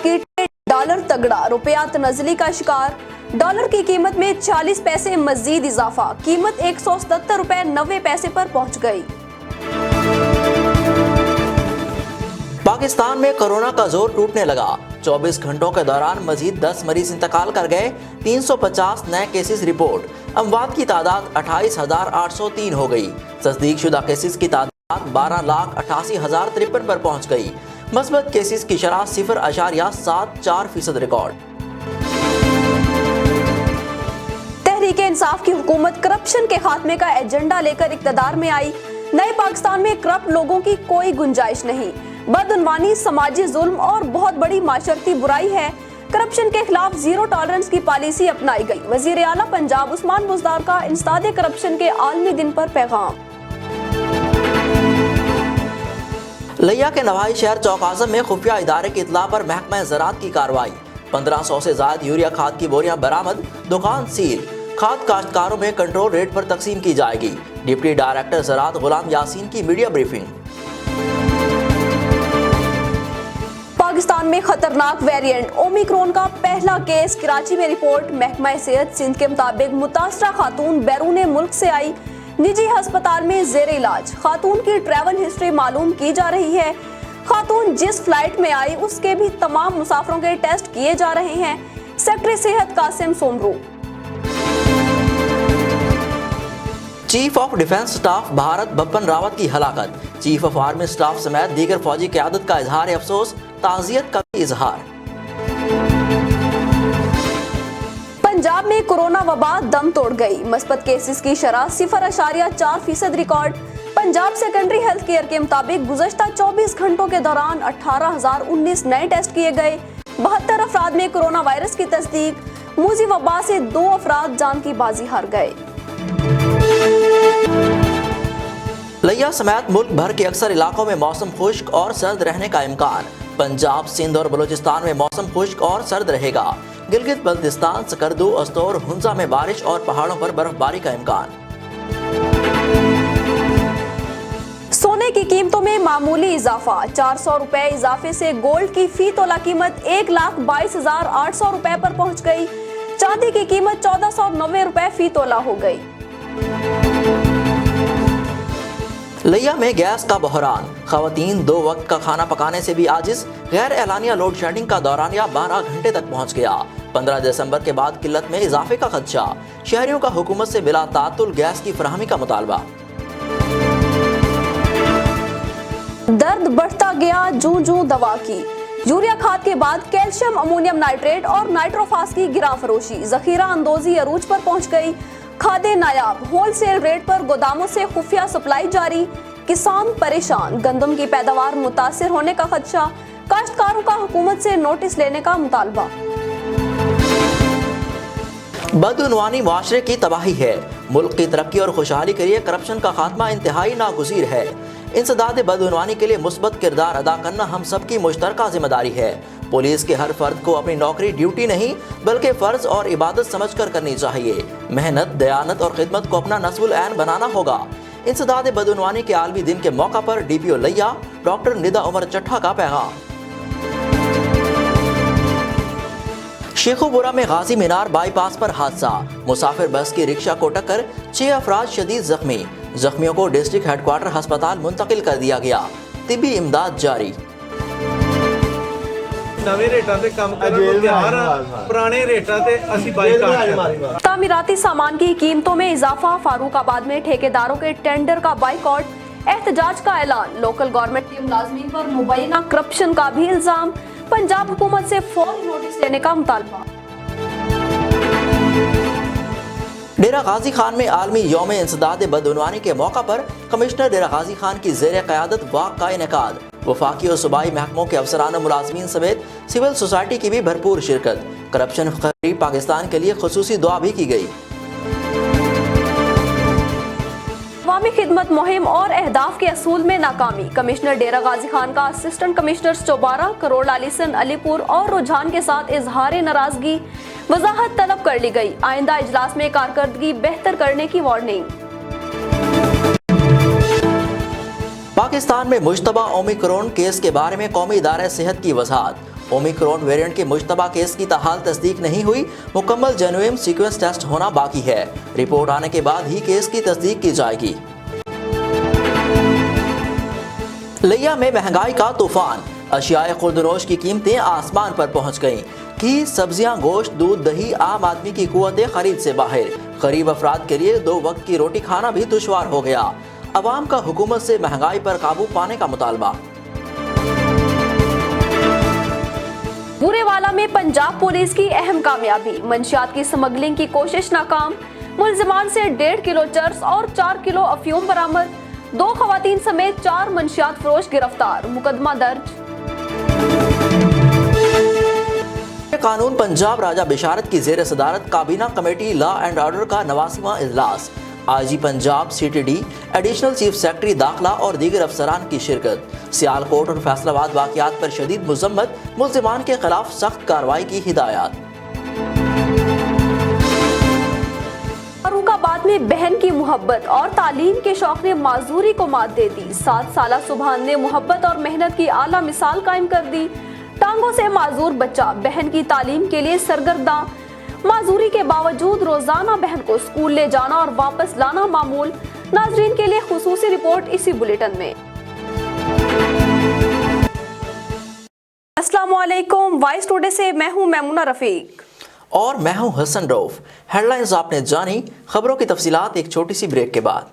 Market में dollar तगड़ा, रुपया तनज़्ज़ुली का शिकार। डॉलर की कीमत में 40 पैसे मजीद इजाफा, कीमत 177 रुपए 90 पैसे पर पहुंच गई। पाकिस्तान में कोरोना का जोर टूटने लगा। 24 घंटों के दौरान मजीद 10 मरीज इंतकाल कर गए। 350 नए केसेस रिपोर्ट। अमवात की तादाद 28,803 हो गई। तस्दीक शुदा केसेस की तादाद 12,88,053 पर पहुंच गई। मस्बत केसेस की शरह 0.74% रिकॉर्ड। तहरीके इंसाफ की हुकूमत करप्शन के खात्मे का एजेंडा लेकर इक़्तिदार में आई। नए पाकिस्तान में करप्ट लोगों की कोई गुंजाइश नहीं। बदउनवानी समाजी जुल्म और बहुत बड़ी माशरती बुराई है। करप्शन के खिलाफ जीरो टॉलरेंस की पॉलिसी अपनाई गई। वजीर आला पंजाब उस्मान बुज़दार का इंसदादे करप्शन के आलमी दिन पर पैगाम। लिया के नवाही शहर चौक आज़म में खुफिया इदारे की इतला पर महकमा ज़राअत की कार्रवाई। 1500 से ज्यादा यूरिया खाद की बोरियां बरामद, दुकान सील। खाद काश्तकारों में कंट्रोल रेट पर तकसीम की जाएगी। डिप्टी डायरेक्टर ज़राअत गुलाम यासीन की मीडिया ब्रीफिंग। पाकिस्तान में खतरनाक वेरिएंट ओमिक्रॉन का पहला केस कराची में रिपोर्ट। महकमा सेहत सिंध के मुताबिक मुतासरा खातून बैरून मुल्क से आई, निजी अस्पताल में जेर इलाज। खातून की ट्रैवल हिस्ट्री मालूम की जा रही है। खातून जिस फ्लाइट में आई उसके भी तमाम मुसाफिरों के टेस्ट किए जा रहे हैं। सेक्रेटरी सेहत Qasim Soomro. Chief of defence staff Bharat Bipin Rawat की हलाकत। चीफ ऑफ आर्मी स्टाफ समेत दीगर फौजी क़यादत का इजहार अफसोस, ताज़ियत का भी इजहार। पंजाब में कोरोना वबा दम तोड़ गई। मस्बत केसेस की शरह 0.4% record. Punjab secondary health care के मुताबिक गुज़श्ता 24 घंटों के दौरान 18,019 नए टेस्ट किए गए। 72 अफराद में कोरोना वायरस की तस्दीक। मूजी वबा से 2 अफराद जान की बाजी हार गए। लिया समेत मुल्क भर के अक्सर इलाकों में मौसम खुश्क और सर्द रहने का इम्कान। पंजाब, सिंध और बलूचिस्तान में मौसम खुश्क और सर्द रहेगा। गिलगित बल्तिस्तान, सकरदू, अस्तौर, हुंजा में बारिश और पहाड़ों पर बर्फबारी का इम्कान। सोने की कीमतों में मामूली इजाफा। 400 रुपए इजाफे से गोल्ड की फी तोला कीमत 1,22,800 रुपए पर पहुंच गई। चांदी की कीमत 1490 रुपए फी तोला हो गई। लिया में गैस का बहरान। खवातीन 2 वक्त का खाना पकाने से भी आजिज। गैर एलानिया लोड शेडिंग का दौरानिया 12 घंटे तक पहुंच गया। 15 दिसंबर के बाद किल्लत में इजाफे का खदशा। शहरियों का हुकूमत से बिला तातुल गैस की फराहमी का मुतालबा। दर्द बढ़ता गया जूं जूं दवा की। यूरिया खाद के बाद कैल्शियम अमोनियम नाइट्रेट और नाइट्रोफास की गिरा फरोशी। जखीरा अंदोजी अरूज पर पहुंच गई। खादे नायाब, होलसेल रेट पर गोदामों से खुफिया सप्लाई जारी। किसान परेशान, गंदम की पैदावार मुतासिर होने का खदशा। काश्तकारों का हुकूमत से नोटिस लेने का मुतालबा। बदउनवानी मुआशरे की तबाही है। मुल्क की तरक्की और खुशहाली के लिए करप्शन का खात्मा इंतहाई नागुज़ीर है। इंसदाद बदउनवानी के लिए मुस्बत किरदार अदा करना हम सबकी मुश्तरका जिम्मेदारी है। पुलिस के हर फर्द को अपनी नौकरी ड्यूटी नहीं बल्कि फ़र्ज और इबादत समझकर करनी चाहिए। मेहनत, दयानत और खिदमत को अपना नस्बुल ऐन बनाना होगा। इंसदाद बदउनवानी के आलमी दिन के मौका पर DPO लिया डॉक्टर निदा उमर चट्ठा का पैगाम। शेखुपुरा में गाजी मीनार बाईपास पर हादसा। मुसाफिर बस की रिक्शा को टक्कर, 6 अफराद शदीद जख्मी। जख्मियों को डिस्ट्रिक्ट हेडक्वार्टर अस्पताल मुंतकिल कर दिया गया। तिबी इमदाद जारी। नवे रेटां ते काम करन नूं तैयार आ, पुराने रेटां ते असीं बाइकाट। तामीराती सामान की कीमतों में इजाफा। फारूकाबाद में ठेकेदारों के टेंडर का बाइकॉट। एहतजाज का ऐलान। लोकल गवर्नमेंट के मुलाजमीन पर मुबैना करप्शन का भी इल्जाम। पंजाब हुकूमत से फौरी नोटिस लेने का मुतालबा। डेरा गाजी खान में आलमी यौम इंसदाद बदउनवानी के मौका पर कमिश्नर डेरा गाजी खान की ज़ेर क़यादत वाक़ का इनेकाद। वफाकी और सूबाई महकमों के अफसरान और मुलाजमीन समेत सिविल सोसाइटी की भी भरपूर शिरकत। करप्शन फ्री पाकिस्तान के लिए खुसूसी दुआ भी की गई। अवामी खिदमत मुहिम और अहदाफ के असूल में नाकामी। कमिश्नर डेरा गाजी खान का असिस्टेंट कमिश्नर चौबारा, करोड़ आलीसन, अलीपुर और रुझान के साथ इजहार नाराजगी। वजाहत तलब कर ली गई। आइंदा इजलास में कारकर्दगी बेहतर करने की वार्निंग। पाकिस्तान में मुश्तबा ओमिक्रॉन केस के बारे में कौमी इदारे सेहत की वजाहत। ओमिक्रॉन वेरिएंट के मुश्तबा केस की ताहाल तस्दीक नहीं हुई। मुकम्मल जेनोम सीक्वेंस टेस्ट होना बाकी है। रिपोर्ट आने के बाद ही केस की तस्दीक की जाएगी। लिया में महंगाई का तूफान, अशियाए खुर्दनोश की कीमतें आसमान पर पहुंच गईं। घी, सब्जियां, गोश्त, दूध, दही आम आदमी की कुव्वत खरीद से बाहर। गरीब अफराद के लिए 2 वक्त की रोटी खाना भी दुश्वार हो गया। अवाम का हुकूमत से महंगाई पर काबू पाने का मुतालबा। बुरेवाला में पंजाब पुलिस की अहम कामयाबी, मंशियात की स्मगलिंग की कोशिश नाकाम। मुलजिमान से 1.5 किलो चर्स और 4 किलो अफीम बरामद। 2 खवातीन समेत 4 मंशियात फरोश गिरफ्तार, मुकदमा दर्ज। कानून पंजाब राजा बिशारत की जेर सदारत काबीना कमेटी लॉ एंड ऑर्डर का 89वां इजलास। IG Punjab, CTD, additional chief secretary दाखिला और दीगर अफसरान की शिरकत। सियालकोट और फैसलाबाद वाक़ियात पर शदीद मुज़म्मत, मुल्ज़िमान के खिलाफ सख्त कार्रवाई की हिदायत। फर्रुखाबाद में बहन की मोहब्बत और तालीम के शौक ने माजूरी को मात दे दी। 7 साला सुभान ने मोहब्बत और मेहनत की आला मिसाल कायम कर दी। टांगों से माजूर बच्चा बहन की तालीम के लिए सरगर्दा। माजूरी के बावजूद रोजाना बहन को स्कूल ले जाना और वापस लाना मामूल। नाजरीन के लिए खुसूसी रिपोर्ट इसी बुलेटिन में। अस्सलाम वालेकुम, वॉइस टुडे से मैं हूं मैमुना रफीक और मैं हूं हसन रऊफ। हेडलाइंस आपने जानी, खबरों की तफसीलात एक छोटी सी ब्रेक के बाद।